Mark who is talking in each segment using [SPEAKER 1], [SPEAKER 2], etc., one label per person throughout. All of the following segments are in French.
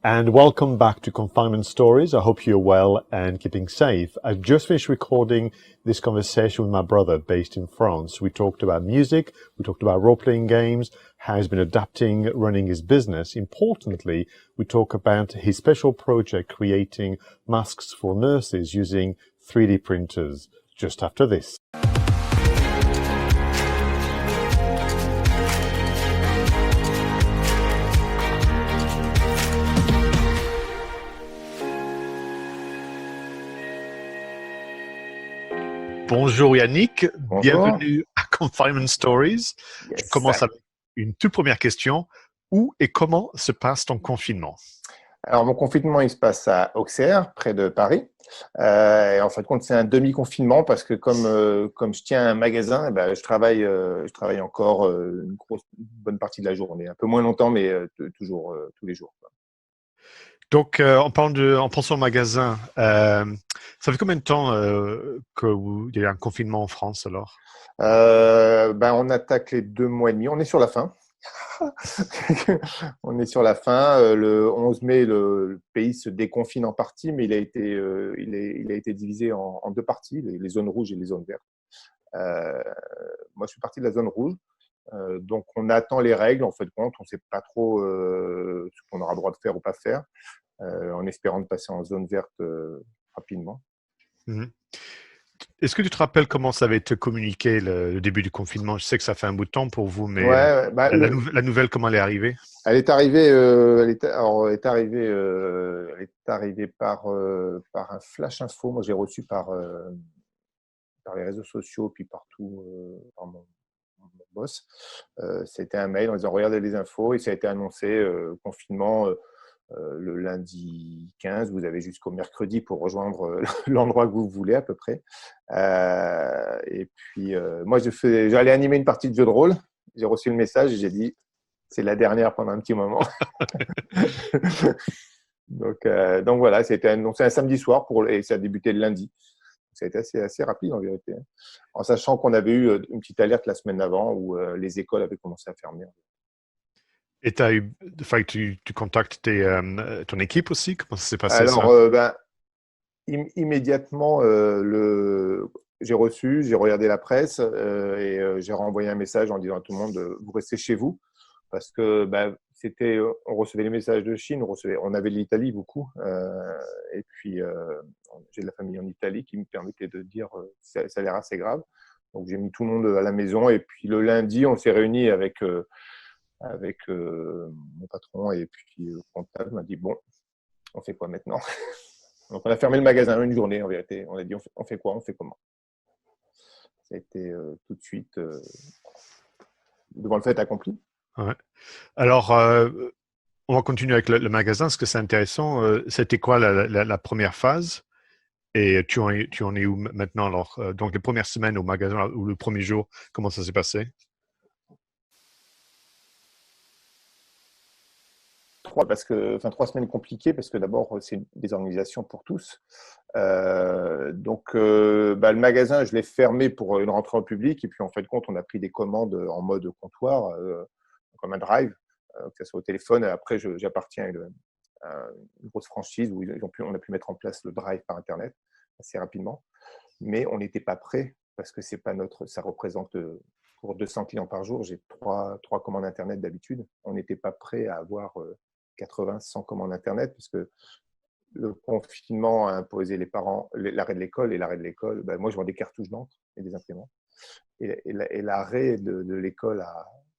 [SPEAKER 1] And welcome back to Confinement Stories. I hope you're well and keeping safe. I've just finished recording this conversation with my brother based in France. We talked about music, we talked about role-playing games, how he's been adapting, running his business. Importantly, we talk about his special project creating masks for nurses using 3D printers. Just after this. Bonjour Yannick,
[SPEAKER 2] Bonjour.
[SPEAKER 1] Bienvenue à Confinement Stories.
[SPEAKER 2] Yes.
[SPEAKER 1] Je commence avec une toute première question. Où et comment se passe ton confinement?
[SPEAKER 2] Alors, mon confinement, il se passe à Auxerre, près de Paris. Et en fin de compte, c'est un demi-confinement parce que comme je tiens un magasin, je travaille encore une bonne partie de la journée. Un peu moins longtemps, mais toujours tous les jours, quoi.
[SPEAKER 1] Donc, en pensant au magasin, ça fait combien de temps qu'il y a un confinement en France alors?
[SPEAKER 2] On attaque les 2 mois et demi. On est sur la fin. On est sur la fin. Le 11 mai, le pays se déconfine en partie, mais il a été divisé en deux parties, les zones rouges et les zones vertes. Moi, je suis parti de la zone rouge. Donc, on attend les règles. En fait, compte, on ne sait pas trop ce qu'on aura le droit de faire ou pas faire, en espérant de passer en zone verte rapidement.
[SPEAKER 1] Mm-hmm. Est-ce que tu te rappelles comment ça avait été communiqué le début du confinement? Je sais que ça fait un bout de temps pour vous, mais la nouvelle, comment elle est arrivée?
[SPEAKER 2] Elle est arrivée, elle est arrivée par un flash info. Moi, j'ai reçu par les réseaux sociaux, puis partout par mon boss. C'était un mail en disant regardez les infos et ça a été annoncé confinement. Le lundi 15, vous avez jusqu'au mercredi pour rejoindre l'endroit que vous voulez à peu près. Et puis, moi, j'allais animer une partie de jeu de rôle. J'ai reçu le message et j'ai dit, c'est la dernière pendant un petit moment. donc voilà, c'était annoncé un samedi soir et ça a débuté le lundi. Ça a été assez rapide en vérité, en sachant qu'on avait eu une petite alerte la semaine avant où les écoles avaient commencé à fermer.
[SPEAKER 1] Et tu contactes ton équipe aussi? Comment ça s'est passé?
[SPEAKER 2] Alors, immédiatement, j'ai regardé la presse et j'ai renvoyé un message en disant à tout le monde vous restez chez vous parce que on recevait les messages de Chine, on avait de l'Italie beaucoup et puis j'ai de la famille en Italie qui me permettait de dire ça a l'air assez grave. Donc j'ai mis tout le monde à la maison et puis le lundi on s'est réunis avec mon patron et puis le comptable m'a dit bon, on fait quoi maintenant? Donc on a fermé le magasin une journée en vérité. On a dit on fait quoi, on fait comment? Ça a été tout de suite devant le fait accompli.
[SPEAKER 1] Ouais. Alors, on va continuer avec le magasin, parce que c'est intéressant. C'était quoi la première phase? Et tu en es où maintenant alors? Donc les premières semaines au magasin ou le premier jour, comment ça s'est passé?
[SPEAKER 2] 3 semaines compliquées parce que d'abord c'est une désorganisation pour tous. Le magasin je l'ai fermé pour une rentrée en public et puis en fin de compte on a pris des commandes en mode comptoir comme un drive, que ce soit au téléphone. Après j'appartiens à une grosse franchise où on a pu mettre en place le drive par internet assez rapidement, mais on n'était pas prêt parce que c'est pas ça représente pour 200 clients par jour, j'ai trois commandes internet d'habitude. On n'était pas prêt à avoir 80, 100 commandes internet parce que le confinement a imposé l'arrêt de l'école et l'arrêt de l'école. Moi, je vends des cartouches d'encre et des imprimantes. Et l'arrêt de l'école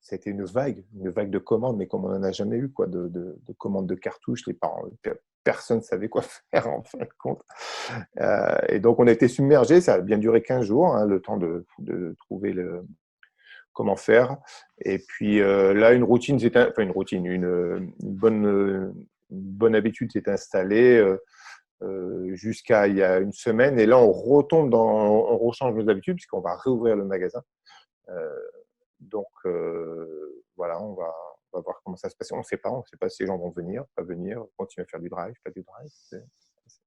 [SPEAKER 2] c'était une vague de commandes, mais comme on n'en a jamais eu, quoi, de commandes de cartouches. Les parents, personne ne savait quoi faire en fin de compte. Et donc, on a été submergés. Ça a bien duré 15 jours, hein, le temps de trouver comment faire. Et puis là, une bonne habitude s'est installée jusqu'à il y a une semaine. Et là, on rechange nos habitudes puisqu'on va réouvrir le magasin. Voilà, on va voir comment ça se passe. On ne sait pas si les gens vont venir, pas venir, continuer à faire du drive, pas du drive.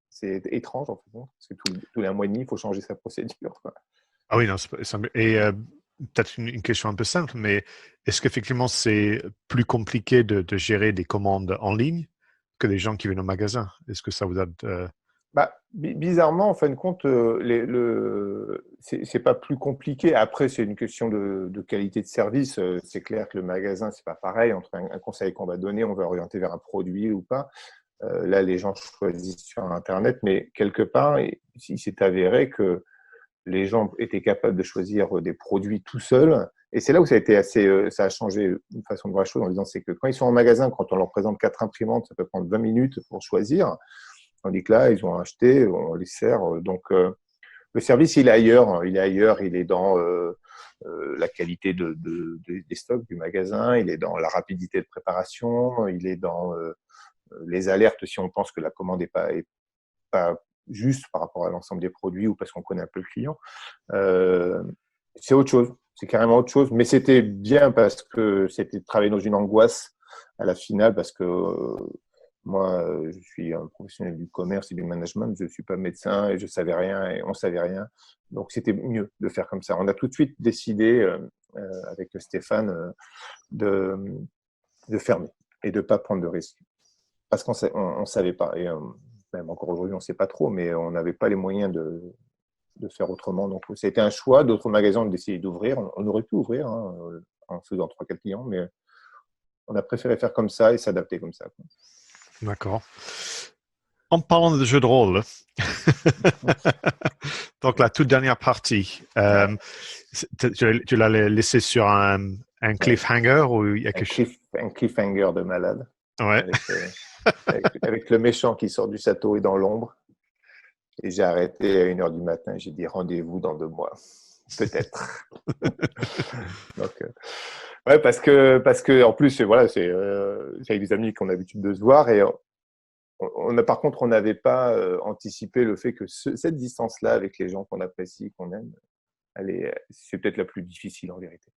[SPEAKER 2] C'est étrange en fait, parce que tous les 1 mois et demi, il faut changer sa procédure, quoi.
[SPEAKER 1] Ah oui, non, et peut-être une question un peu simple, mais est-ce qu'effectivement c'est plus compliqué de gérer des commandes en ligne que des gens qui viennent au magasin. Est-ce que ça vous a...
[SPEAKER 2] Bizarrement, en fin de compte, c'est pas plus compliqué. Après, c'est une question de qualité de service. C'est clair que le magasin, c'est pas pareil. Entre un conseil qu'on va donner, on va orienter vers un produit ou pas. Là, les gens choisissent sur Internet, mais quelque part, il s'est avéré que les gens étaient capables de choisir des produits tout seuls. Et c'est là où ça a été ça a changé une façon de voir les choses en disant, c'est que quand ils sont en magasin, quand on leur présente 4 imprimantes, ça peut prendre 20 minutes pour choisir. Tandis que là, ils ont acheté, on les sert. Donc, le service, il est ailleurs. Il est ailleurs. Il est dans la qualité des stocks du magasin. Il est dans la rapidité de préparation. Il est dans les alertes si on pense que la commande est pas juste par rapport à l'ensemble des produits ou parce qu'on connaît un peu le client. C'est autre chose. C'est carrément autre chose. Mais c'était bien parce que c'était de travailler dans une angoisse à la finale parce que moi, je suis un professionnel du commerce et du management. Je ne suis pas médecin et je savais rien et on savait rien. Donc, c'était mieux de faire comme ça. On a tout de suite décidé avec Stéphane de fermer et de ne pas prendre de risques. Parce qu'on ne savait pas. Et même encore aujourd'hui, on ne sait pas trop, mais on n'avait pas les moyens de faire autrement. Donc, c'était un choix. D'autres magasins ont décidé d'ouvrir. On aurait pu ouvrir en faisant 3-4 clients, mais on a préféré faire comme ça et s'adapter comme ça.
[SPEAKER 1] D'accord. En parlant de jeux de rôle, donc la toute dernière partie, tu l'as laissé sur un cliffhanger ou il y a quelque chose?
[SPEAKER 2] Un cliffhanger de malade.
[SPEAKER 1] Ouais.
[SPEAKER 2] Avec le méchant qui sort du château et dans l'ombre. Et j'ai arrêté à 1h du matin. J'ai dit rendez-vous dans 2 mois. Peut-être. Donc, ouais, parce que en plus, voilà, c'est avec des amis qu'on a l'habitude de se voir et par contre, on n'avait pas anticipé le fait que cette distance-là avec les gens qu'on apprécie, qu'on aime, c'est peut-être la plus difficile en vérité.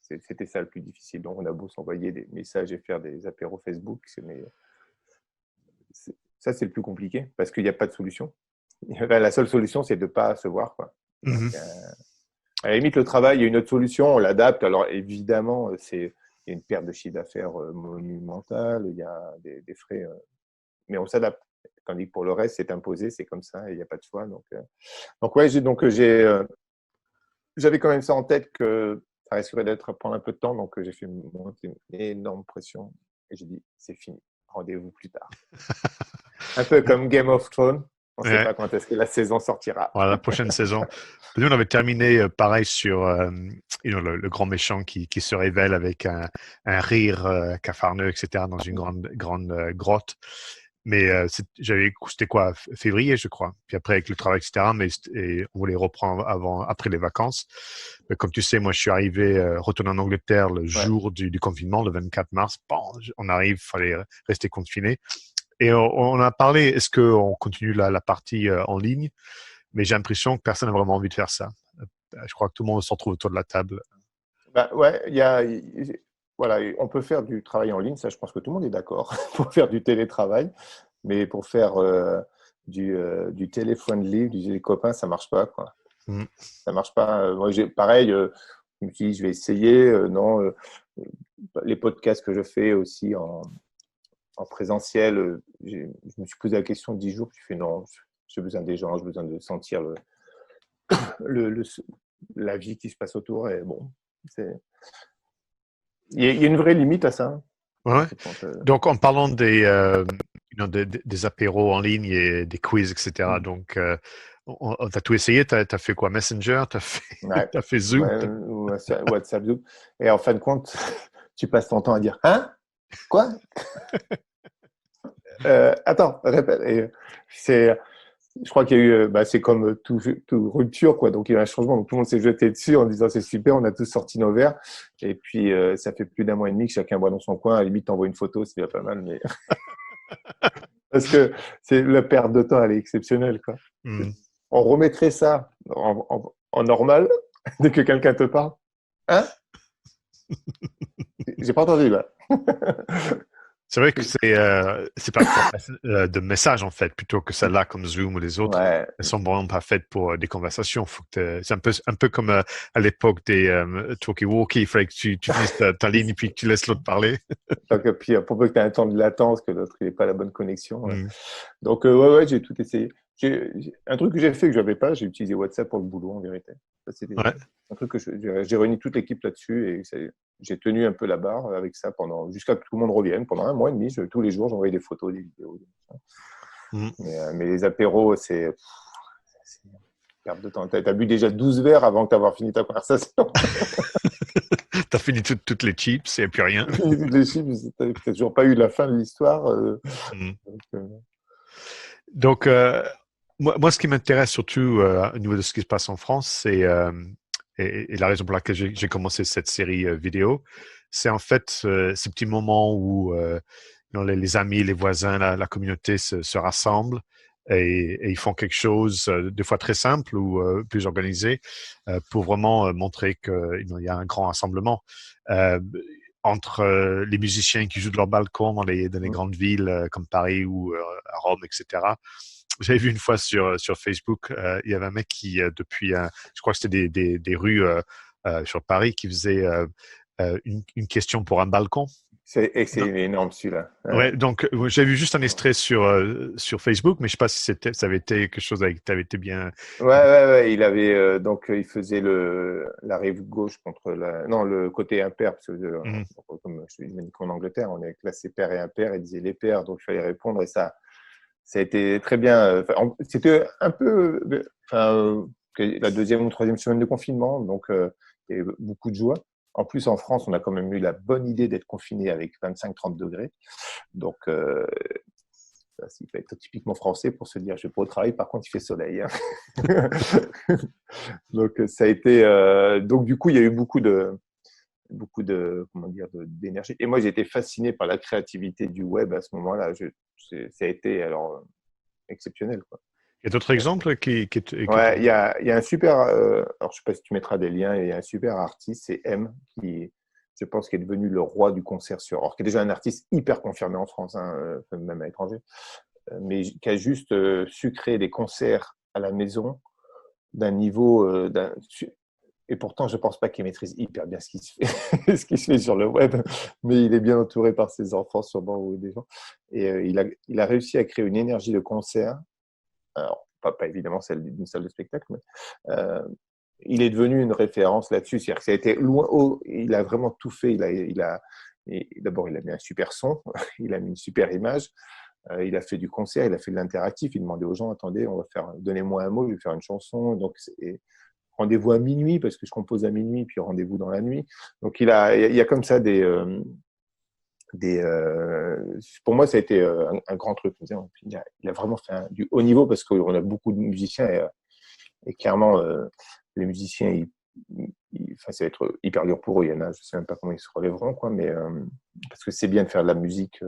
[SPEAKER 2] C'était ça le plus difficile. Donc, on a beau s'envoyer des messages et faire des apéros Facebook, mais ça, c'est le plus compliqué parce qu'il n'y a pas de solution. La seule solution, c'est de ne pas se voir, quoi. Donc, à la limite, le travail, il y a une autre solution, on l'adapte. Alors, évidemment, il y a une perte de chiffre d'affaires monumentale, il y a des frais, mais on s'adapte. Tandis que pour le reste, c'est imposé, c'est comme ça, et il n'y a pas de choix. Donc ouais, j'avais quand même ça en tête que ça risquerait prendre un peu de temps, donc j'ai fait monter une énorme pression et j'ai dit, c'est fini, rendez-vous plus tard. Un peu comme Game of Thrones. On ne sait pas quand est-ce que la saison sortira.
[SPEAKER 1] Voilà, la prochaine saison. Nous, on avait terminé pareil sur le grand méchant qui se révèle avec un rire cafarneux, etc., dans une grande grotte. Mais c'était quoi, février, je crois. Puis après, avec le travail, etc., et on voulait reprendre après les vacances. Mais comme tu sais, moi, je suis retourné en Angleterre le jour du confinement, le 24 mars. Bon, on arrive, il fallait rester confiné. Et on a parlé, est-ce qu'on continue la partie en ligne? Mais j'ai l'impression que personne n'a vraiment envie de faire ça. Je crois que tout le monde se retrouve autour de la table.
[SPEAKER 2] Ouais, voilà, on peut faire du travail en ligne, ça je pense que tout le monde est d'accord, pour faire du télétravail, mais pour faire du téléphone libre, du copain, ça marche pas, quoi. Ça marche pas. Moi, pareil, je me suis dit, je vais essayer. Non, les podcasts que je fais aussi en présentiel, je me suis posé la question 10 jours, puis je fais non, j'ai besoin des gens, j'ai besoin de sentir la vie qui se passe autour. Et bon, il y a une vraie limite à ça.
[SPEAKER 1] Ouais. Donc, en parlant des apéros en ligne et des quiz, etc., donc, t'as tout essayé? T'as fait quoi? Messenger? T'as fait Zoom?
[SPEAKER 2] WhatsApp, Zoom. Et en fin de compte, tu passes ton temps à dire « Hein? Quoi? » Attends, répète. Je crois qu'il y a eu, c'est comme tout rupture, quoi. Donc, il y a eu un changement. Donc, tout le monde s'est jeté dessus en disant c'est super, on a tous sorti nos verres. Et puis, ça fait plus d'un mois et demi que chacun boit dans son coin. À la limite, t'envoies une photo, c'est déjà pas mal. Mais parce que la perte de temps, elle est exceptionnelle, quoi. On remettrait ça en normal dès que quelqu'un te parle. Hein? J'ai pas entendu, là.
[SPEAKER 1] C'est vrai que c'est pas de messages en fait, plutôt que celles-là comme Zoom ou les autres.
[SPEAKER 2] Ouais,
[SPEAKER 1] Elles sont vraiment pas faites pour des conversations. C'est un peu comme à l'époque des talkie-walkie. Il fallait que tu finisses ta ligne et puis que tu laisses l'autre parler.
[SPEAKER 2] donc, puis pour peu que tu aies un temps de latence, que l'autre n'ait pas la bonne connexion.
[SPEAKER 1] Mm.
[SPEAKER 2] Donc, ouais, j'ai tout essayé. Un truc que j'ai fait que je n'avais pas, j'ai utilisé WhatsApp pour le boulot, en vérité. Ça, c'était
[SPEAKER 1] Ouais.
[SPEAKER 2] un truc que j'ai réuni toute l'équipe là-dessus et j'ai tenu un peu la barre avec ça jusqu'à ce que tout le monde revienne. Pendant un mois et demi, tous les jours, j'envoyais des photos, des vidéos.
[SPEAKER 1] Mm.
[SPEAKER 2] Mais les apéros, c'est une perte de temps. T'as bu déjà 12 verres avant que d'avoir fini ta conversation.
[SPEAKER 1] T'as fini toutes les chips et puis rien.
[SPEAKER 2] Les chiffres, t'as toujours pas eu la fin de l'histoire.
[SPEAKER 1] Mm.
[SPEAKER 2] Donc,
[SPEAKER 1] Donc, moi, ce qui m'intéresse surtout au niveau de ce qui se passe en France, c'est et la raison pour laquelle j'ai commencé cette série vidéo, c'est en fait ces petits moments où les amis, les voisins, la communauté se rassemblent et ils font quelque chose, des fois très simple ou plus organisé, pour vraiment montrer qu'il y a un grand rassemblement. Euh, entre les musiciens qui jouent de leur balcon dans les grandes villes comme Paris ou à Rome, etc. J'avais vu une fois sur Facebook, il y avait un mec qui, depuis, je crois que c'était des rues sur Paris, qui faisait une question pour un balcon.
[SPEAKER 2] c'est
[SPEAKER 1] Non.
[SPEAKER 2] énorme celui-là.
[SPEAKER 1] Ouais, donc j'ai vu juste un extrait sur Facebook, mais je sais pas si ça avait été quelque chose qui avait été bien.
[SPEAKER 2] Ouais. Il avait il faisait la rive gauche contre non, le côté impair parce que
[SPEAKER 1] Mhm.
[SPEAKER 2] comme je dis en Angleterre, on est classé pair et impair, il disait les pairs, donc il fallait répondre et ça a été très bien. C'était un peu la deuxième ou troisième semaine de confinement, donc il y avait beaucoup de joie. En plus, en France, on a quand même eu la bonne idée d'être confiné avec 25-30 degrés. Donc, ça, il faut être typiquement français pour se dire je vais pas au travail, par contre, il fait soleil. Hein. Donc, ça a été. Donc, du coup, il y a eu beaucoup de comment dire d'énergie. Et moi, j'ai été fasciné par la créativité du web à ce moment-là. Ça a été alors exceptionnel, quoi.
[SPEAKER 1] Il y a d'autres exemples qui
[SPEAKER 2] Ouais, il y a un super. Alors, je sais pas si tu mettras des liens. Il y a un super artiste, c'est M, qui, je pense, qui est devenu le roi du concert qui est déjà un artiste hyper confirmé en France, hein, même à l'étranger, mais qui a juste su créer des concerts à la maison d'un niveau. Et pourtant, je pense pas qu'il maîtrise hyper bien ce qui se fait, ce qui se fait sur le web, mais il est bien entouré par ses enfants, sûrement, ou des gens. Et il a réussi à créer une énergie de concert. Alors, pas évidemment celle d'une salle de spectacle, mais il est devenu une référence là-dessus. C'est-à-dire que ça a été loin haut, il a vraiment tout fait. D'abord, il a mis un super son, il a mis une super image, il a fait du concert, il a fait de l'interactif, il demandait aux gens, attendez, donnez-moi un mot, je vais faire une chanson. Donc, rendez-vous à minuit, parce que je compose à minuit, puis rendez-vous dans la nuit. Donc, il y a comme ça pour moi, ça a été un grand truc. Il a vraiment fait du haut niveau parce qu'on a beaucoup de musiciens et clairement, les musiciens, ça va être hyper dur pour eux. Il y en a, je ne sais même pas comment ils se relèveront, quoi, mais parce que c'est bien de faire de la musique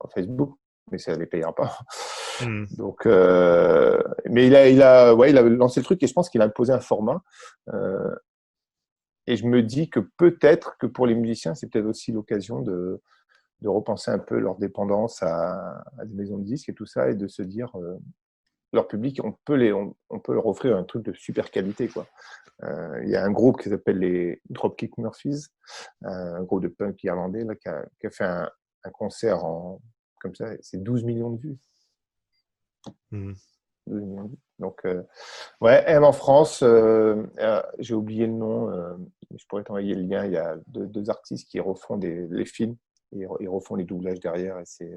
[SPEAKER 2] en Facebook, mais ça ne les payera pas.
[SPEAKER 1] Mhm.
[SPEAKER 2] Donc, mais il a lancé le truc et je pense qu'il a imposé un format. Et je me dis que peut-être que pour les musiciens, c'est peut-être aussi l'occasion de repenser un peu leur dépendance à des maisons de disques et tout ça, et de se dire, leur public, on peut leur offrir un truc de super qualité, quoi. Il y a un groupe qui s'appelle les Dropkick Murphys, un groupe de punk irlandais là, qui a fait un concert comme ça, c'est 12 millions de vues.
[SPEAKER 1] Mhm.
[SPEAKER 2] 12 millions de vues. Donc, ouais, M en France, j'ai oublié le nom, je pourrais t'envoyer le lien. Il y a deux artistes qui refont les films, et ils refont les doublages derrière, et c'est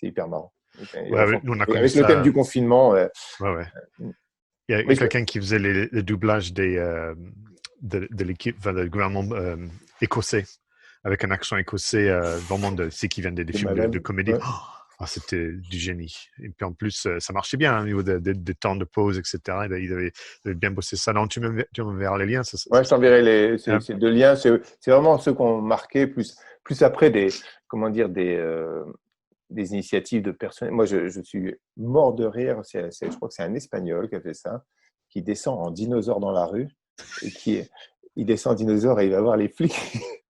[SPEAKER 2] hyper marrant. Ils
[SPEAKER 1] Ouais,
[SPEAKER 2] refont,
[SPEAKER 1] nous on a connu
[SPEAKER 2] avec le thème
[SPEAKER 1] ça.
[SPEAKER 2] du confinement.
[SPEAKER 1] Ouais. Il y a
[SPEAKER 2] Oui,
[SPEAKER 1] quelqu'un qui faisait les doublages de l'équipe, enfin, du gouvernement écossais, avec un accent écossais, vraiment c'est qui viennent des
[SPEAKER 2] c'est
[SPEAKER 1] films de
[SPEAKER 2] malade.
[SPEAKER 1] comédie.
[SPEAKER 2] Ouais.
[SPEAKER 1] Oh, c'était du génie. Et puis en plus, ça marchait bien hein, au niveau des temps de pause, etc. Ils avaient bien bossé ça. Non, tu m'enverras les liens.
[SPEAKER 2] Ouais, je t'enverrai
[SPEAKER 1] Euh,
[SPEAKER 2] ces deux liens. C'est vraiment ceux qui ont marqué, plus après comment dire, des initiatives de personnes. Moi, je suis mort de rire. Je crois que c'est un Espagnol qui a fait ça, qui descend en dinosaure dans la rue et il descend en dinosaure et il va voir les flics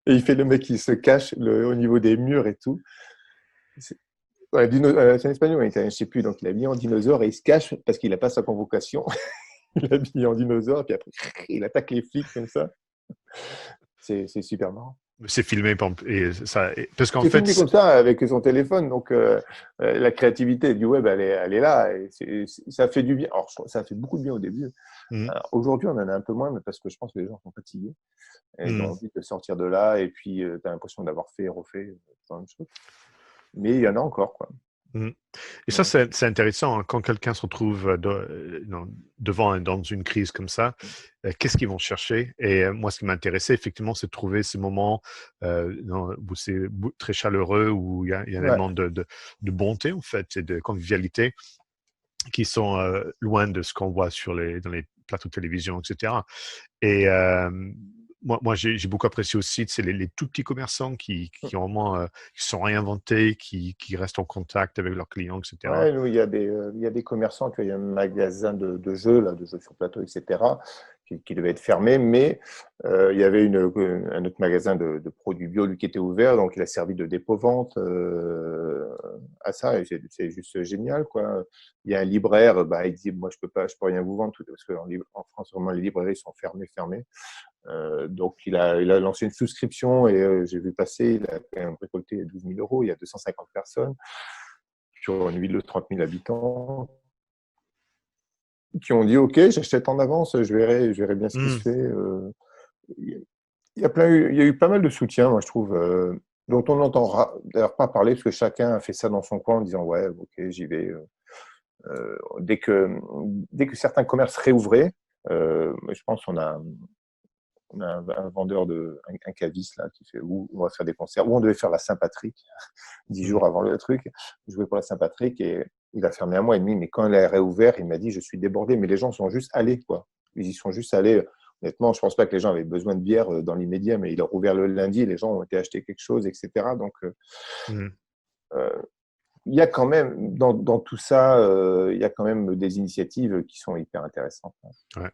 [SPEAKER 2] et il fait le mec qui se cache au niveau des murs et tout. C'est ouais, c'est un espagnol ou un italien, je sais plus. Donc il est habillé en dinosaure et il se cache parce qu'il n'a pas sa convocation. Il est habillé en dinosaure et puis après il attaque les flics comme ça. C'est super marrant.
[SPEAKER 1] C'est filmé et ça, parce qu'en
[SPEAKER 2] C'est
[SPEAKER 1] fait,
[SPEAKER 2] filmé comme ça avec son téléphone, donc la créativité du web, elle est là. Et ça fait du bien. Alors, ça fait beaucoup de bien au début.
[SPEAKER 1] mm,
[SPEAKER 2] Aujourd'hui, on en a un peu moins, mais parce que je pense que les gens sont fatigués. Et ils ont
[SPEAKER 1] mm,
[SPEAKER 2] envie de sortir de là. Et puis, tu as l'impression d'avoir fait et refait la même chose. Mais il y en a encore, quoi.
[SPEAKER 1] mm. Et ça,
[SPEAKER 2] Donc,
[SPEAKER 1] c'est intéressant, hein, quand quelqu'un se retrouve devant dans une crise comme ça, qu'est-ce qu'ils vont chercher? Et moi, ce qui m'intéressait, effectivement, c'est de trouver ces moments où c'est très chaleureux, où il y a un
[SPEAKER 2] ouais.
[SPEAKER 1] élément de bonté, en fait, et de convivialité qui sont loin de ce qu'on voit dans les plateaux de télévision, etc. Et moi j'ai beaucoup apprécié aussi, c'est les tout petits commerçants qui ont vraiment, qui sont réinventés, qui restent en contact avec leurs clients, etc.
[SPEAKER 2] Ouais, nous, il y a des commerçants, tu vois, il y a un magasin de jeux, là, de jeux sur plateau, etc., qui devait être fermé, mais il y avait un autre magasin de produits bio, lui, qui était ouvert, donc il a servi de dépôt-vente à ça, et c'est juste génial, quoi. Il y a un libraire, bah, il dit, moi, je peux rien vous vendre, parce qu'en France, vraiment, les librairies sont fermées. Donc, il a lancé une souscription, et j'ai vu passer, il a quand même récolté 12 000 euros, il y a 250 personnes sur une ville de 30 000 habitants, qui ont dit OK, j'achète en avance, je verrai bien ce qui se
[SPEAKER 1] Mm,
[SPEAKER 2] fait. Il y a eu pas mal de soutien, moi je trouve, dont on n'entend d'ailleurs pas parler, parce que chacun a fait ça dans son coin en disant ouais, OK, j'y vais. Dès que certains commerces réouvraient, je pense on a un vendeur un caviste là qui fait où on va faire des concerts, où on devait faire la Saint-Patrick 10 jours
[SPEAKER 1] mm,
[SPEAKER 2] avant le truc, je jouais pour la Saint-Patrick et il a fermé un mois et demi, mais quand il a réouvert, il m'a dit je suis débordé, mais les gens sont juste allés, quoi. Ils y sont juste allés. Honnêtement, je pense pas que les gens avaient besoin de bière dans l'immédiat, mais il a rouvert le lundi, les gens ont été acheter quelque chose, etc. Donc,
[SPEAKER 1] mm,
[SPEAKER 2] euh, il y a quand même, dans tout ça, il y a quand même des initiatives qui sont hyper intéressantes, hein.
[SPEAKER 1] ouais.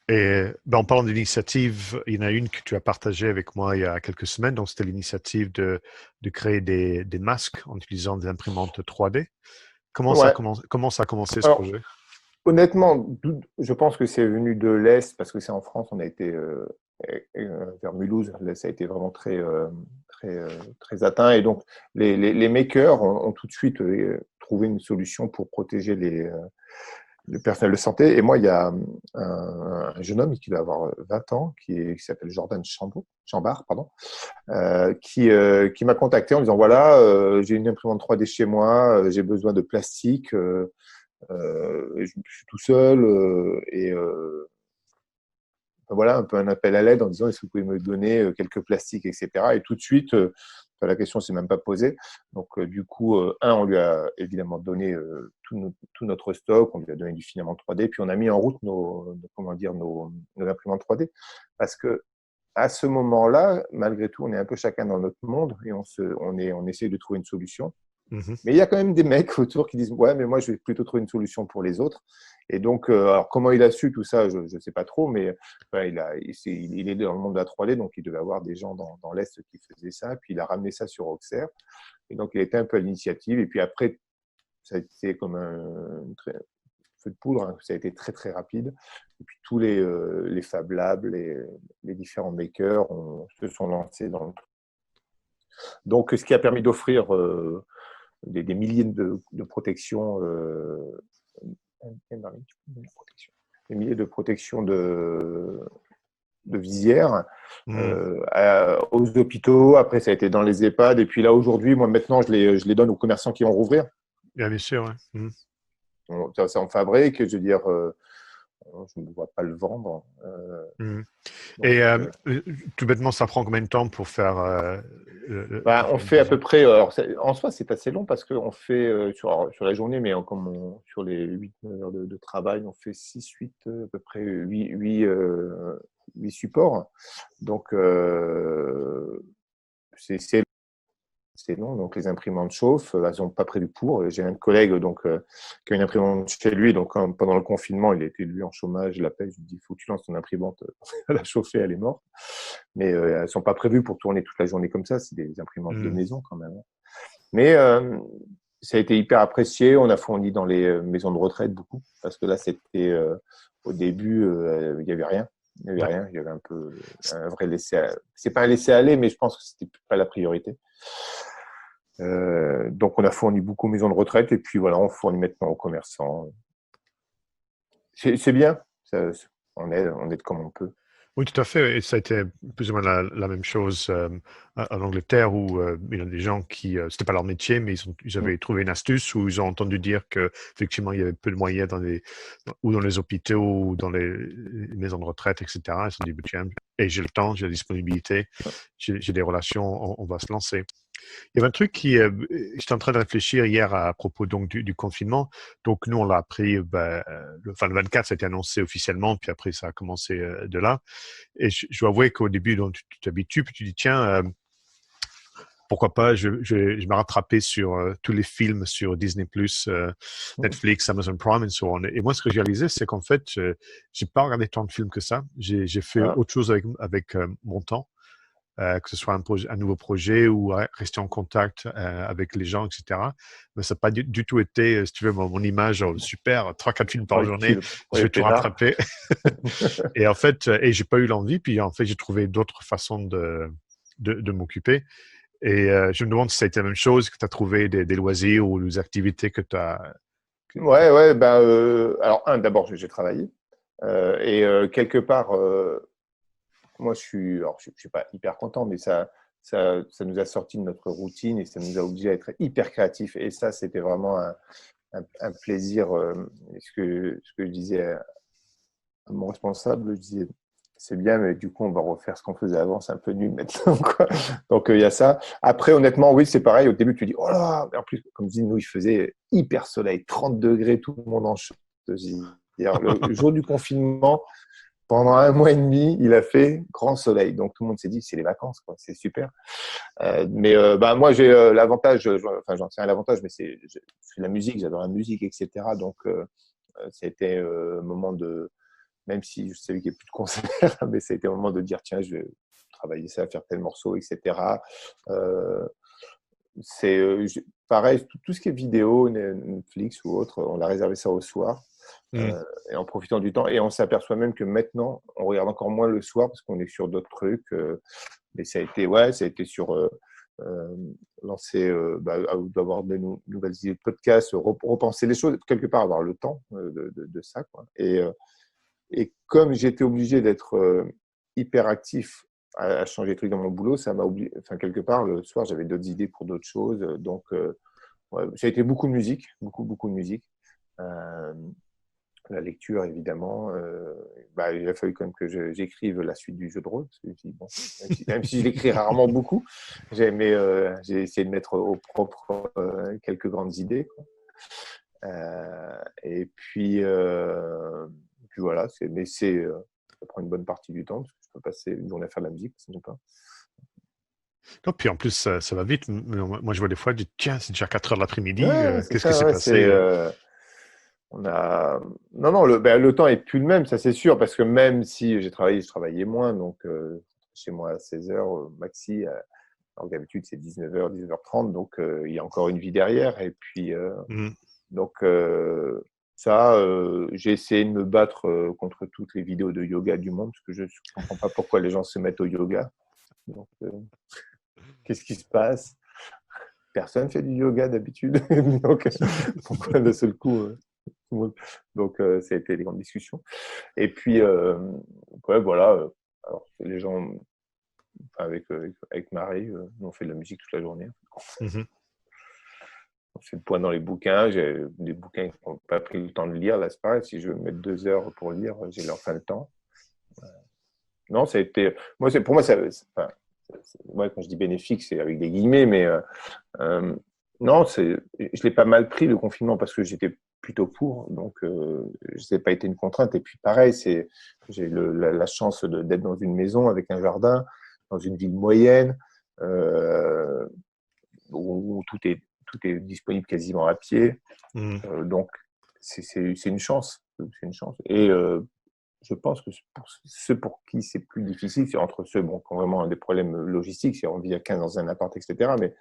[SPEAKER 2] Et,
[SPEAKER 1] Et ben, en parlant d'initiative, il y en a une que tu as partagée avec moi il y a quelques semaines, donc c'était l'initiative de créer des masques en utilisant des imprimantes 3D.
[SPEAKER 2] ouais.
[SPEAKER 1] Comment ça a commencé ce
[SPEAKER 2] Alors,
[SPEAKER 1] projet?
[SPEAKER 2] honnêtement, je pense que c'est venu de l'Est, parce que c'est en France, on a été vers Mulhouse, là, ça a été vraiment très atteint. Et donc, les makers ont tout de suite trouvé une solution pour protéger le personnel de santé. Et moi, il y a un jeune homme qui va avoir 20 ans, qui s'appelle Jordan Chambard, pardon, qui m'a contacté en disant, voilà, j'ai une imprimante 3D chez moi, j'ai besoin de plastique. Je suis tout seul et voilà, un peu un appel à l'aide en disant est-ce que vous pouvez me donner quelques plastiques, etc. Et tout de suite, la question ne s'est même pas posée. Donc, du coup, on lui a évidemment donné tout notre stock, on lui a donné du filament 3D, puis on a mis en route nos imprimantes 3D. Parce que à ce moment-là, malgré tout, on est un peu chacun dans notre monde et on essaie de trouver une solution.
[SPEAKER 1] Mhm,
[SPEAKER 2] Mais il y a quand même des mecs autour qui disent ouais, mais moi je vais plutôt trouver une solution pour les autres. Et donc, alors comment il a su tout ça, je ne sais pas trop, mais il est dans le monde de la 3D, donc il devait avoir des gens dans l'Est qui faisaient ça. Puis il a ramené ça sur Auxerre. Et donc il était un peu à l'initiative. Et puis après, ça a été comme un feu de poudre, hein. Ça a été très rapide. Et puis tous les Fab Labs, les différents makers se sont lancés dans le truc. Donc ce qui a permis d'offrir des milliers de protections, des milliers de protections de visières
[SPEAKER 1] mhm.
[SPEAKER 2] aux hôpitaux. Après, ça a été dans les EHPAD. Et puis là, aujourd'hui, moi, maintenant, je les donne aux commerçants qui vont rouvrir.
[SPEAKER 1] Bien sûr, ouais. Mhm,
[SPEAKER 2] Ça en fabrique. Je veux dire, je ne vois pas le vendre.
[SPEAKER 1] mhm.
[SPEAKER 2] Donc,
[SPEAKER 1] Et tout bêtement, ça prend combien de temps pour faire
[SPEAKER 2] bah, on
[SPEAKER 1] une
[SPEAKER 2] fait à
[SPEAKER 1] dizaine?
[SPEAKER 2] peu près, alors en soi c'est assez long parce qu'on fait sur la journée, mais sur les 8-9 heures de travail, on fait 6-8, à peu près 8 supports. Donc c'est c'est long, donc les imprimantes chauffent, elles n'ont pas prévu pour. J'ai un collègue qui a une imprimante chez lui, donc pendant le confinement, il a été lui en chômage, je l'appelle, je lui dis il faut que tu lances ton imprimante, elle a chauffé, elle est morte. Mais elles ne sont pas prévues pour tourner toute la journée comme ça, c'est des imprimantes de
[SPEAKER 1] Mhm,
[SPEAKER 2] maison quand même. Mais ça a été hyper apprécié. On a fourni dans les maisons de retraite beaucoup, parce que là, c'était au début, il n'y avait rien. Il n'y avait rien. Il y avait un peu un vrai c'est pas un laisser-aller, mais je pense que c'était pas la priorité. Donc, on a fourni beaucoup aux maisons de retraite, et puis voilà, on fournit maintenant aux commerçants. C'est bien. On aide comme on peut.
[SPEAKER 1] Oui, tout à fait. Et ça a été plus ou moins la même chose en Angleterre où il y a des gens qui, c'était pas leur métier, mais ils avaient trouvé une astuce où ils ont entendu dire que effectivement il y avait peu de moyens ou dans les hôpitaux ou dans les maisons de retraite, etc. Ils se sont dit, bah, tiens, et j'ai le temps, j'ai la disponibilité, j'ai des relations, on va se lancer. Il y avait un truc j'étais en train de réfléchir hier à propos donc du confinement. Donc nous on l'a appris, le 24 ça a été annoncé officiellement, puis après ça a commencé de là. Et je dois avouer qu'au début donc tu t'habitues, puis tu dis tiens pourquoi pas, je me rattrapais sur tous les films sur Disney+, Netflix, Amazon Prime et so on. Et moi, ce que j'ai réalisé, c'est qu'en fait, j'ai pas regardé tant de films que ça. J'ai fait
[SPEAKER 2] Ah,
[SPEAKER 1] autre chose avec mon temps. Que ce soit un nouveau projet ou rester en contact avec les gens, etc. Mais ça n'a pas du tout été, si tu veux, mon image, super, 3-4 films par journée,
[SPEAKER 2] tranquille.
[SPEAKER 1] je
[SPEAKER 2] Ouais,
[SPEAKER 1] vais tout
[SPEAKER 2] peinard.
[SPEAKER 1] rattraper. Et en fait, j'ai pas eu l'envie, puis en fait, j'ai trouvé d'autres façons de m'occuper. Et je me demande si ça a été la même chose, que tu as trouvé des loisirs ou des activités que tu as...
[SPEAKER 2] Ouais, ouais. Ben, alors, d'abord, j'ai travaillé. Et quelque part, moi, je suis pas hyper content, mais ça nous a sorti de notre routine et ça nous a obligés à être hyper créatifs. Et ça, c'était vraiment un plaisir. Ce que je disais à mon responsable, je disais, c'est bien, mais du coup, on va refaire ce qu'on faisait avant. C'est un peu nul maintenant, quoi. Donc, il y a ça. Après, honnêtement, oui, c'est pareil. Au début, tu dis, oh là! En plus, comme je dis, nous, il faisait hyper soleil, 30 degrés, tout le monde en short. Le jour du confinement, pendant un mois et demi, il a fait grand soleil. Donc tout le monde s'est dit, c'est les vacances, quoi. C'est super. Mais bah, moi, j'ai l'avantage, enfin, j'en sais rien l'avantage, mais je fais de la musique, j'adore la musique, etc. Donc ça a été un moment de, même si je savais qu'il n'y a plus de concerts, mais ça a été un moment de dire, tiens, je vais travailler ça, faire tel morceau, etc. Euh, pareil, tout ce qui est vidéo, Netflix ou autre, on a réservé ça au soir.
[SPEAKER 1] Hmm.
[SPEAKER 2] Et en profitant du temps. Et on s'aperçoit même que maintenant, on regarde encore moins le soir parce qu'on est sur d'autres trucs. Mais ça a été sur euh, lancer, d'avoir de nouvelles idées de podcast, repenser les choses, quelque part avoir le temps de ça, quoi. Et comme j'étais obligé d'être hyper actif à changer de trucs dans mon boulot, ça m'a oublié. Enfin, quelque part, le soir, j'avais d'autres idées pour d'autres choses. Donc, ouais, ça a été beaucoup de musique, beaucoup, beaucoup de musique. Euh, la lecture, évidemment. Il a fallu quand même que j'écrive la suite du jeu de rôle. Parce que bon, même si je l'écris rarement beaucoup, j'ai essayé de mettre au propre quelques grandes idées, quoi. Et puis voilà, ça prend une bonne partie du temps, parce que je peux passer une journée à faire de la musique, ce n'est pas.
[SPEAKER 1] Non, puis en plus, ça va vite. Moi, je vois des fois, je dis, tiens, c'est déjà 4 heures de l'après-midi,
[SPEAKER 2] Ouais, c'est
[SPEAKER 1] qu'est-ce qui
[SPEAKER 2] ça,
[SPEAKER 1] s'est
[SPEAKER 2] ouais,
[SPEAKER 1] passé?
[SPEAKER 2] on a. Non, non, le temps est plus le même, ça c'est sûr, parce que même si je travaillais moins, donc chez moi à 16 heures, maxi, alors que d'habitude c'est 19 h, 19 h 30, donc il y a encore une vie derrière. Et puis,
[SPEAKER 1] Hmm.
[SPEAKER 2] donc ça, j'ai essayé de me battre contre toutes les vidéos de yoga du monde, parce que je ne comprends pas pourquoi les gens se mettent au yoga. Donc, qu'est-ce qui se passe? Personne fait du yoga d'habitude, donc pourquoi d'un seul coup tout le monde. Donc, ça a été des grandes discussions. Et puis, ouais, voilà. Alors, les gens, enfin, avec Marie, nous, on fait de la musique toute la journée.
[SPEAKER 1] Mhm.
[SPEAKER 2] On fait le point dans les bouquins. J'ai des bouquins qui n'ont pas pris le temps de lire. Là, c'est pareil. Si je veux mettre 2 heures pour lire, j'ai enfin le temps. Non, ça a été. Pour moi, enfin, ouais, quand je dis bénéfique, c'est avec des guillemets, mais euh, non, je l'ai pas mal pris le confinement parce que j'étais plutôt pour, donc ça n'a pas été une contrainte. Et puis pareil, j'ai la chance d'être dans une maison avec un jardin, dans une ville moyenne, euh, où tout est disponible quasiment à pied.
[SPEAKER 1] Hmm.
[SPEAKER 2] Donc c'est une chance, c'est une chance. Et je pense que pour ceux pour qui c'est plus difficile, c'est entre ceux bon, qui ont vraiment des problèmes logistiques, si on vit à 15 dans un appart, etc. Mais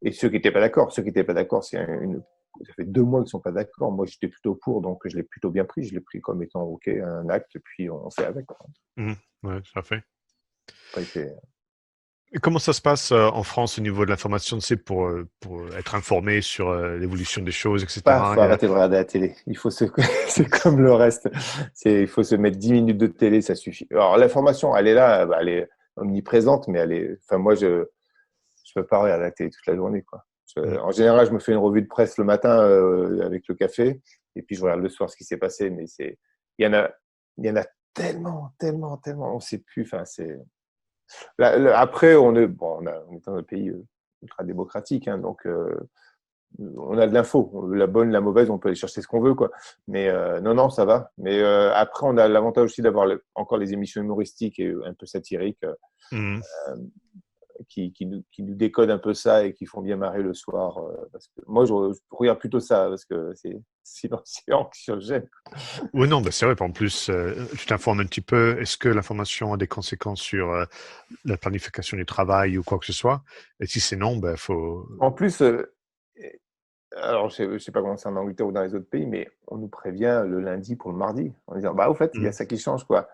[SPEAKER 2] Et ceux qui n'étaient pas d'accord, ça fait 2 mois qu'ils ne sont pas d'accord. Moi, j'étais plutôt pour, donc je l'ai plutôt bien pris. Je l'ai pris comme étant OK, un acte, et puis on fait avec.
[SPEAKER 1] Ouais, tout à fait.
[SPEAKER 2] Pas été...
[SPEAKER 1] Et comment ça se passe en France au niveau de l'information, pour être informé sur l'évolution des choses, etc.
[SPEAKER 2] Faut arrêter de regarder la télé. C'est comme le reste. Il faut se mettre 10 minutes de télé, ça suffit. Alors, l'information, elle est là, bah, elle est omniprésente, mais moi, je peux pas regarder la télé toute la journée, quoi. En général, je me fais une revue de presse le matin avec le café, et puis je regarde le soir ce qui s'est passé. Mais il y en a tellement, tellement, tellement, on sait plus. Enfin, après, on est dans un pays ultra démocratique, hein, donc on a de l'info, la bonne, la mauvaise, on peut aller chercher ce qu'on veut, quoi. Mais non, ça va. Mais après, on a l'avantage aussi d'avoir encore les émissions humoristiques et un peu satiriques.
[SPEAKER 1] Mhm.
[SPEAKER 2] Qui nous décodent un peu ça et qui font bien marrer le soir. Parce que moi, je regarde plutôt ça parce que c'est anxiogène.
[SPEAKER 1] Oui, non, bah, c'est vrai. En plus, tu t'informes un petit peu. Est-ce que l'information a des conséquences sur la planification du travail ou quoi que ce soit? Et si c'est non, ben, faut.
[SPEAKER 2] En plus, alors je sais pas comment c'est en Angleterre ou dans les autres pays, mais on nous prévient le lundi pour le mardi en disant bah au fait il y a
[SPEAKER 1] Mhm.
[SPEAKER 2] ça qui change, quoi.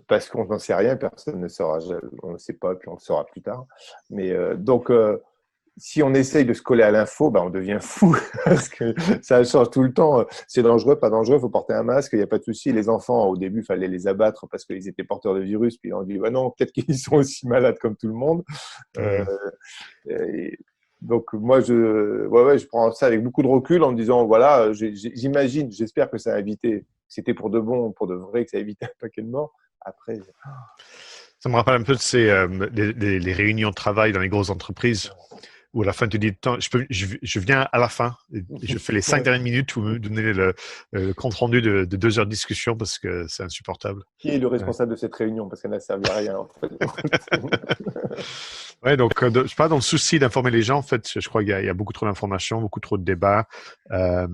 [SPEAKER 2] Parce qu'on n'en sait rien, personne ne saura, on ne sait pas, puis on le saura plus tard. Mais donc si on essaye de se coller à l'info, bah, on devient fou parce que ça change tout le temps. C'est dangereux, pas dangereux, il faut porter un masque, il n'y a pas de souci. Les enfants, au début, il fallait les abattre parce qu'ils étaient porteurs de virus. Puis on dit, bah non, peut-être qu'ils sont aussi malades comme tout le monde. Euh,
[SPEAKER 1] Mhm.
[SPEAKER 2] et donc moi, je prends ça avec beaucoup de recul en me disant, voilà, j'imagine, j'espère que ça a évité, c'était pour de bon, pour de vrai, que ça a évité un paquet de morts. Après,
[SPEAKER 1] Ça me rappelle un peu de les réunions de travail dans les grosses entreprises où à la fin tu dis, attends, je viens à la fin et je fais les 5 dernières minutes où vous me donnez le compte rendu de 2 heures de discussion parce que c'est insupportable.
[SPEAKER 2] qui est le
[SPEAKER 1] Ouais.
[SPEAKER 2] responsable de cette réunion? Parce qu'elle n'a servi à rien, en fait.
[SPEAKER 1] Ouais, donc je sais pas, dans le souci d'informer les gens, en fait, je crois qu'il y a beaucoup trop d'informations, beaucoup trop de débats, euh,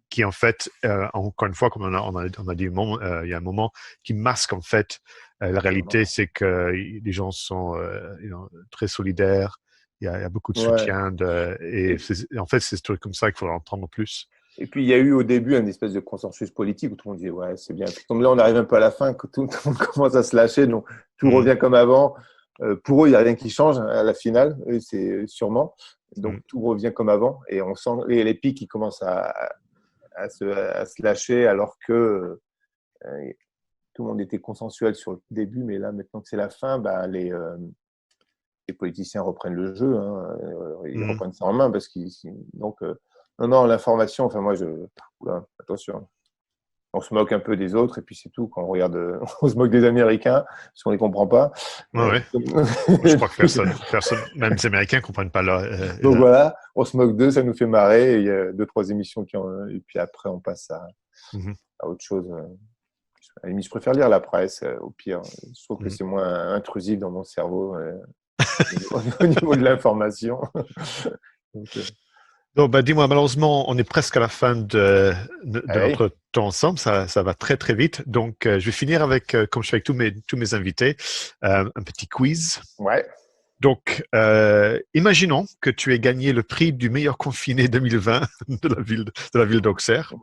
[SPEAKER 1] qui en fait, encore une fois, comme on a dit il y a un moment, qui masque en fait la réalité, c'est que les gens sont très solidaires, il y a beaucoup de
[SPEAKER 2] Ouais.
[SPEAKER 1] soutien, et en fait, c'est des trucs comme ça qu'il faut entendre plus.
[SPEAKER 2] Et puis, il y a eu au début une espèce de consensus politique où tout le monde disait, ouais, c'est bien. Puis comme là, on arrive un peu à la fin, que tout le monde commence à se lâcher, donc tout
[SPEAKER 1] Mm,
[SPEAKER 2] revient comme avant. Pour eux, il n'y a rien qui change à la finale, c'est sûrement. Donc,
[SPEAKER 1] mm,
[SPEAKER 2] tout revient comme avant. Et on sent les pics qui commencent à se lâcher alors que tout le monde était consensuel sur le début. Mais là, maintenant que c'est la fin, bah, les politiciens reprennent le jeu, hein, ils
[SPEAKER 1] mm.
[SPEAKER 2] reprennent ça en main parce qu'ils donc non, l'information, enfin moi oula, attention, on se moque un peu des autres et puis c'est tout. Quand on regarde on se moque des Américains parce qu'on les comprend pas.
[SPEAKER 1] Ouais, ouais. Je
[SPEAKER 2] Et
[SPEAKER 1] crois que
[SPEAKER 2] puis,
[SPEAKER 1] personne, même les Américains comprennent pas
[SPEAKER 2] donc voilà, on se moque d'eux, ça nous fait marrer, et il y a 2 3 émissions et puis après on passe
[SPEAKER 1] Mhm.
[SPEAKER 2] à autre chose. À la limite, je préfère lire la presse, au pire, je trouve que
[SPEAKER 1] Mhm.
[SPEAKER 2] c'est moins intrusif dans mon cerveau, au niveau de l'information. Donc,
[SPEAKER 1] Donc, bah, dis-moi, malheureusement, on est presque à la fin de
[SPEAKER 2] allez.
[SPEAKER 1] notre temps ensemble. Ça va très, très vite. Donc, je vais finir avec, comme je fais avec tous mes invités, un petit quiz.
[SPEAKER 2] Ouais.
[SPEAKER 1] Donc, imaginons que tu aies gagné le prix du meilleur confiné 2020 de la ville d'Auxerre.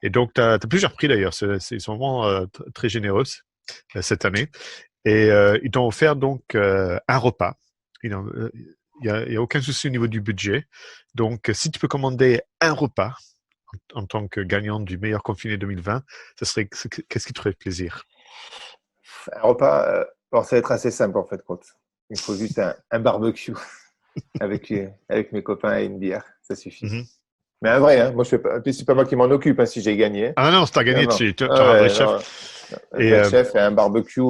[SPEAKER 1] Et donc, tu as plusieurs prix d'ailleurs. C'est vraiment très généreux cette année. Et ils t'ont offert donc un repas. Il y a aucun souci au niveau du budget. Donc, si tu peux commander un repas en tant que gagnant du meilleur confiné 2020, qu'est-ce qui te ferait plaisir?
[SPEAKER 2] Un repas, bon, ça va être assez simple en fait, compte. Il faut juste un barbecue avec mes copains et une bière, ça suffit.
[SPEAKER 1] Mhm.
[SPEAKER 2] Mais un vrai, hein, moi je fais pas, puis c'est pas moi qui m'en occupe hein, si j'ai gagné.
[SPEAKER 1] Ah non, c'est à
[SPEAKER 2] Non,
[SPEAKER 1] gagner,
[SPEAKER 2] non.
[SPEAKER 1] tu
[SPEAKER 2] Ah
[SPEAKER 1] auras un vrai
[SPEAKER 2] ouais,
[SPEAKER 1] chef.
[SPEAKER 2] non, un
[SPEAKER 1] Et
[SPEAKER 2] vrai chef et un barbecue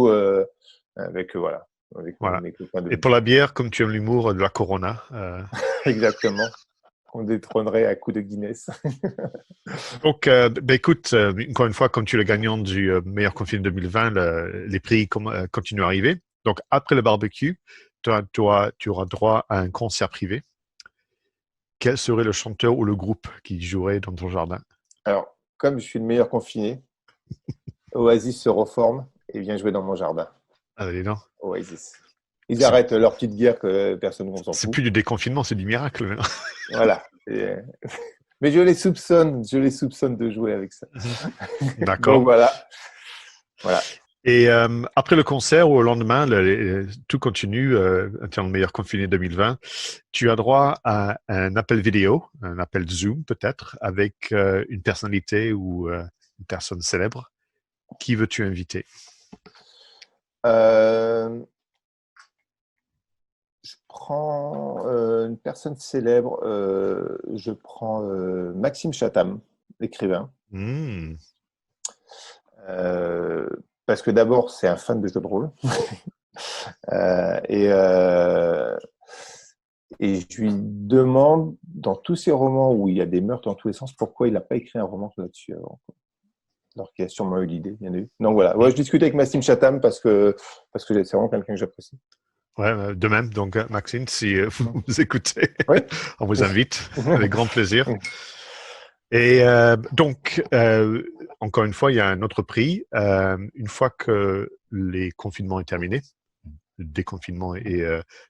[SPEAKER 2] avec voilà, avec
[SPEAKER 1] voilà.
[SPEAKER 2] mes copains
[SPEAKER 1] Et
[SPEAKER 2] de
[SPEAKER 1] pour la bière, comme tu aimes l'humour, de la Corona.
[SPEAKER 2] exactement. On détrônerait à coups de Guinness.
[SPEAKER 1] Donc, ben écoute, encore une fois, comme tu es le gagnant du meilleur confiné 2020, les prix continuent à arriver. Donc, après le barbecue, tu auras droit à un concert privé. Quel serait le chanteur ou le groupe qui jouerait dans ton jardin?
[SPEAKER 2] Alors, comme je suis le meilleur confiné, Oasis se reforme et vient jouer dans mon jardin.
[SPEAKER 1] Allez, non.
[SPEAKER 2] Oasis. Ils
[SPEAKER 1] C'est
[SPEAKER 2] arrêtent leur petite guerre que personne ne s'en
[SPEAKER 1] c'est
[SPEAKER 2] fout.
[SPEAKER 1] plus du déconfinement, c'est du miracle maintenant.
[SPEAKER 2] Voilà. Mais je les soupçonne de jouer avec ça.
[SPEAKER 1] Mhm.
[SPEAKER 2] Donc
[SPEAKER 1] D'accord.
[SPEAKER 2] voilà, voilà.
[SPEAKER 1] Et après le concert ou au lendemain, tout continue, tu es le meilleur confiné 2020. Tu as droit à un appel vidéo, un appel Zoom peut-être, avec une personnalité ou une personne célèbre. Qui veux-tu inviter?
[SPEAKER 2] Euh, je prends une personne célèbre. Je prends Maxime Chatham, l'écrivain.
[SPEAKER 1] Hmm.
[SPEAKER 2] Euh, Parce que d'abord, c'est un fan de jeux de rôle. Euh, et, euh, et je lui demande, dans tous ces romans où il y a des meurtres dans tous les sens, pourquoi il n'a pas écrit un roman là-dessus avant. Alors qu'il a sûrement eu l'idée, il y en a eu. Donc voilà, ouais, je discutais avec Maxime Chatham parce que c'est vraiment quelqu'un que j'apprécie.
[SPEAKER 1] Ouais, de même. Donc, Maxime, si vous nous écoutez,
[SPEAKER 2] Oui.
[SPEAKER 1] on vous invite avec grand plaisir. Et donc, encore une fois, il y a un autre prix. Une fois que les confinements est terminé, le déconfinement est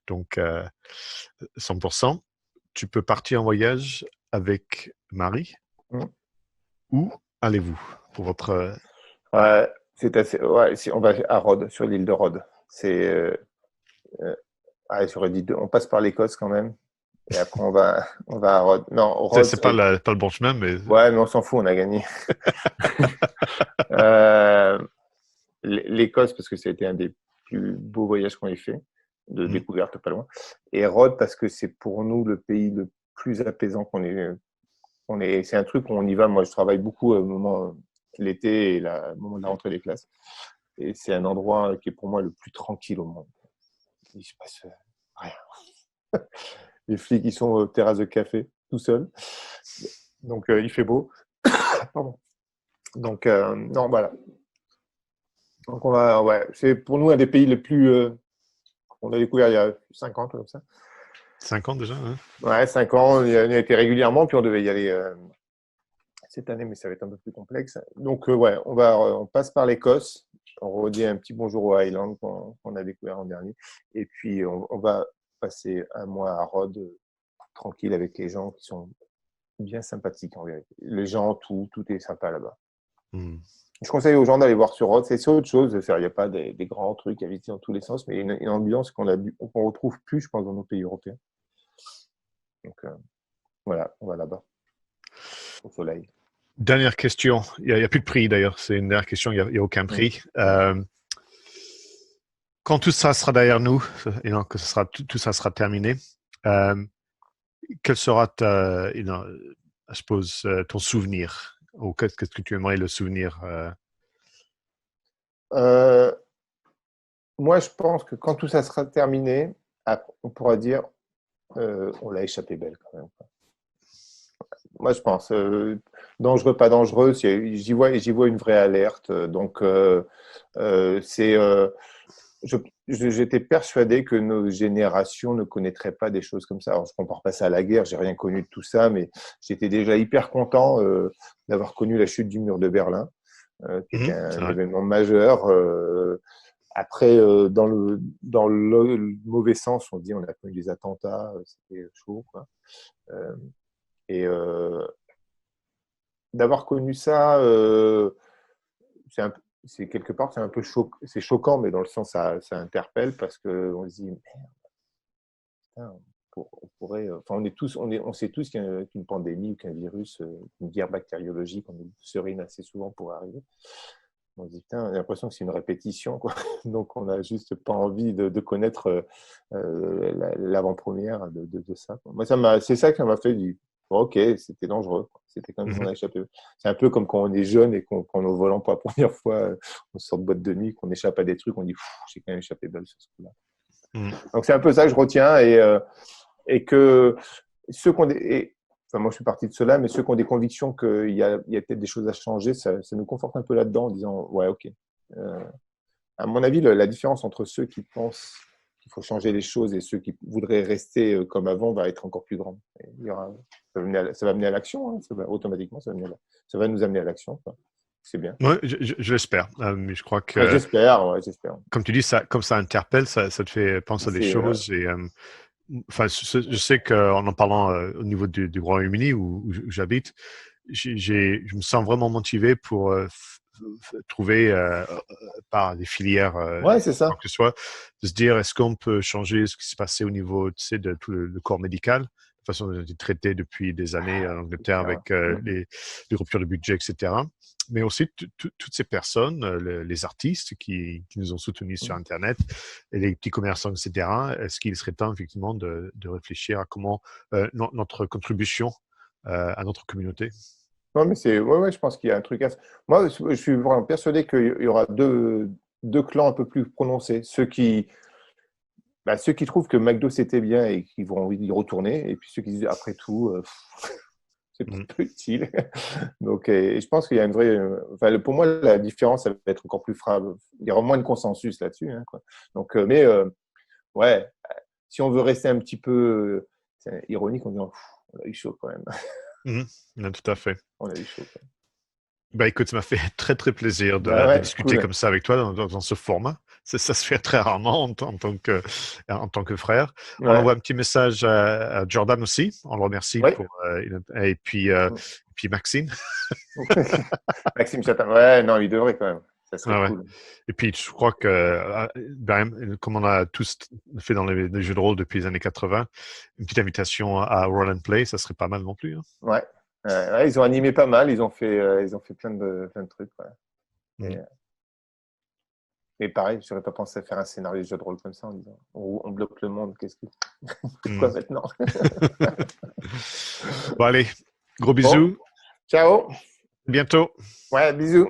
[SPEAKER 1] donc 100%, tu peux partir en voyage avec Marie. Où allez-vous pour votre...
[SPEAKER 2] Ouais, c'est assez. Ouais, si on va à Rhodes, sur l'île de Rhodes. C'est. J'aurais dit on passe par l'Écosse quand même, et après on va à Rhodes. Non, Rhodes.
[SPEAKER 1] C'est pas le bon chemin, mais...
[SPEAKER 2] Ouais, mais on s'en fout, on a gagné. Euh, L'Écosse parce que ça a été un des plus beaux voyages qu'on ait fait, de
[SPEAKER 1] Hmm.
[SPEAKER 2] découverte pas loin. Et Rhodes parce que c'est pour nous le pays le plus apaisant qu'on ait. C'est un truc où on y va. Moi, je travaille beaucoup au moment l'été et au moment de la rentrée des classes. Et c'est un endroit qui est pour moi le plus tranquille au monde. Il se passe rien. Les flics, ils sont aux terrasses de café, tout seuls. Donc, il fait beau. Pardon. Donc, non, voilà. Donc, ouais, c'est pour nous un des pays les plus qu'on a découvert il y a 5 ans, comme ça.
[SPEAKER 1] 5 ans déjà, hein?
[SPEAKER 2] Ouais, 5 ans, on y a été régulièrement, puis on devait y aller cette année, mais ça va être un peu plus complexe. Donc, ouais, on passe par l'Écosse, on redit un petit bonjour aux Highlands qu'on a découvert en dernier, et puis on va passer un mois à Rhodes, tranquille avec les gens qui sont bien sympathiques en vérité. Les gens, tout est sympa là-bas.
[SPEAKER 1] Hmm.
[SPEAKER 2] Je conseille aux gens d'aller voir sur Rhodes, c'est autre chose, il n'y a pas des grands trucs à visiter dans tous les sens, mais une ambiance qu'on retrouve plus, je pense, dans nos pays européens. Donc voilà, on va là-bas, au soleil.
[SPEAKER 1] Dernière question. Il y a plus de prix d'ailleurs. C'est une dernière question. Il y a aucun
[SPEAKER 2] Mm.
[SPEAKER 1] prix. Quand tout ça sera derrière nous, et non, que tout ça sera terminé, euh, quel sera je suppose, ton souvenir? Ou qu'est-ce que tu aimerais le souvenir?
[SPEAKER 2] Euh, Moi, je pense que quand tout ça sera terminé, on pourra dire on l'a échappé belle quand même. Moi, je pense dangereux, pas dangereux. J'y vois une vraie alerte. Donc, c'est je- j'étais persuadé que nos générations ne connaîtraient pas des choses comme ça. Alors, je ne compare pas ça à la guerre, j'ai rien connu de tout ça, mais j'étais déjà hyper content d'avoir connu la chute du mur de Berlin, qui était
[SPEAKER 1] C'est
[SPEAKER 2] un
[SPEAKER 1] vrai.
[SPEAKER 2] événement majeur. Après, dans le mauvais sens, on dit on a connu des attentats, c'était chaud, quoi. Euh, et d'avoir connu ça, c'est un, c'est quelque part, c'est un peu c'est choquant, mais dans le sens ça interpelle parce que on se dit putain, on pourrait, enfin on sait tous qu'une pandémie ou qu'un virus, une guerre bactériologique, on serine assez souvent pour arriver. On se dit putain, on a l'impression que c'est une répétition, quoi. Donc on n'a juste pas envie de connaître l'avant-première de ça. Moi c'est ça qui m'a fait dire bon, ok, c'était dangereux, quoi. C'était quand même on
[SPEAKER 1] Mhm.
[SPEAKER 2] a échappé. C'est un peu comme quand on est jeune et qu'on prend au volant pour la première fois, on sort de boîte de nuit, qu'on échappe à des trucs, on dit j'ai quand même échappé belle sur ce coup-là.
[SPEAKER 1] Mhm.
[SPEAKER 2] Donc c'est un peu ça que je retiens et que ceux qui ont enfin moi je suis parti de cela, mais ceux qui ont des convictions qu'il y a peut-être des choses à changer, ça nous conforte un peu là-dedans en disant ouais ok. Euh, à mon avis, la différence entre ceux qui pensent qu'il faut changer les choses et ceux qui voudraient rester comme avant va être encore plus grande. Ça va mener à l'action, hein, automatiquement, ça va nous amener à l'action, quoi. c'est bien.
[SPEAKER 1] Ouais, je l'espère. Mais je crois
[SPEAKER 2] Ouais,
[SPEAKER 1] que,
[SPEAKER 2] j'espère, ouais, j'espère.
[SPEAKER 1] comme tu dis, comme ça interpelle, ça te fait penser à des
[SPEAKER 2] C'est,
[SPEAKER 1] choses. Et enfin, je sais qu'en en parlant au niveau du Royaume-Uni où j'habite, je me sens vraiment motivé pour trouver par des filières,
[SPEAKER 2] ouais, c'est
[SPEAKER 1] quoi
[SPEAKER 2] ça.
[SPEAKER 1] que ce soit, de se dire est-ce qu'on peut changer ce qui s'est passé au niveau, tu sais, de tout le corps médical, de façon dont c'est traité depuis des années en
[SPEAKER 2] C'est
[SPEAKER 1] Angleterre
[SPEAKER 2] clair,
[SPEAKER 1] avec
[SPEAKER 2] ouais.
[SPEAKER 1] les ruptures de budget, etc. Mais aussi toutes ces personnes, les artistes qui nous ont soutenus sur Internet, et les petits commerçants, etc. Est-ce qu'il serait temps effectivement de réfléchir à comment notre contribution à notre communauté?
[SPEAKER 2] Non, mais ouais, je pense qu'il y a un truc moi, je suis vraiment persuadé qu'il y aura deux clans un peu plus prononcés. Ceux qui trouvent que McDo c'était bien et qui vont envie d'y retourner, et puis ceux qui disent après tout, c'est
[SPEAKER 1] Mm.
[SPEAKER 2] peut-être pas utile. Donc, et je pense qu'il y a une vraie. Enfin, pour moi, la différence, ça va être encore plus frappe. Il y aura moins de consensus là-dessus, hein, quoi. Donc, ouais, si on veut rester un petit peu ironique, on dit, on a eu chaud quand même.
[SPEAKER 1] Mhm. Ouais, tout à fait.
[SPEAKER 2] On a eu chaud quand même.
[SPEAKER 1] Bah écoute, ça m'a fait très très plaisir
[SPEAKER 2] Bah
[SPEAKER 1] de
[SPEAKER 2] ouais,
[SPEAKER 1] discuter
[SPEAKER 2] cool.
[SPEAKER 1] comme ça avec toi dans ce format. Ça se fait très rarement en tant que frère. On
[SPEAKER 2] Ouais,
[SPEAKER 1] envoie un petit message à Jordan aussi. On le remercie
[SPEAKER 2] ouais.
[SPEAKER 1] pour et puis Maxime.
[SPEAKER 2] Maxime Chatham. Ouais, non, il devrait quand même. Ça serait
[SPEAKER 1] Ah ouais.
[SPEAKER 2] cool.
[SPEAKER 1] Et puis je crois que comme on a tous fait dans les jeux de rôle depuis les années 80, une petite invitation à Roll and Play, ça serait pas mal non plus, hein.
[SPEAKER 2] Ouais. Ouais, ils ont animé pas mal. Ils ont fait plein de trucs. Ouais.
[SPEAKER 1] Mhm.
[SPEAKER 2] Et pareil, je n'aurais pas pensé à faire un scénario de jeu de rôle comme ça en disant on bloque le monde. Qu'est-ce que quoi
[SPEAKER 1] Mhm.
[SPEAKER 2] maintenant?
[SPEAKER 1] Bon allez, gros
[SPEAKER 2] Bon,
[SPEAKER 1] bisous,
[SPEAKER 2] ciao.
[SPEAKER 1] à bientôt.
[SPEAKER 2] Ouais, bisous.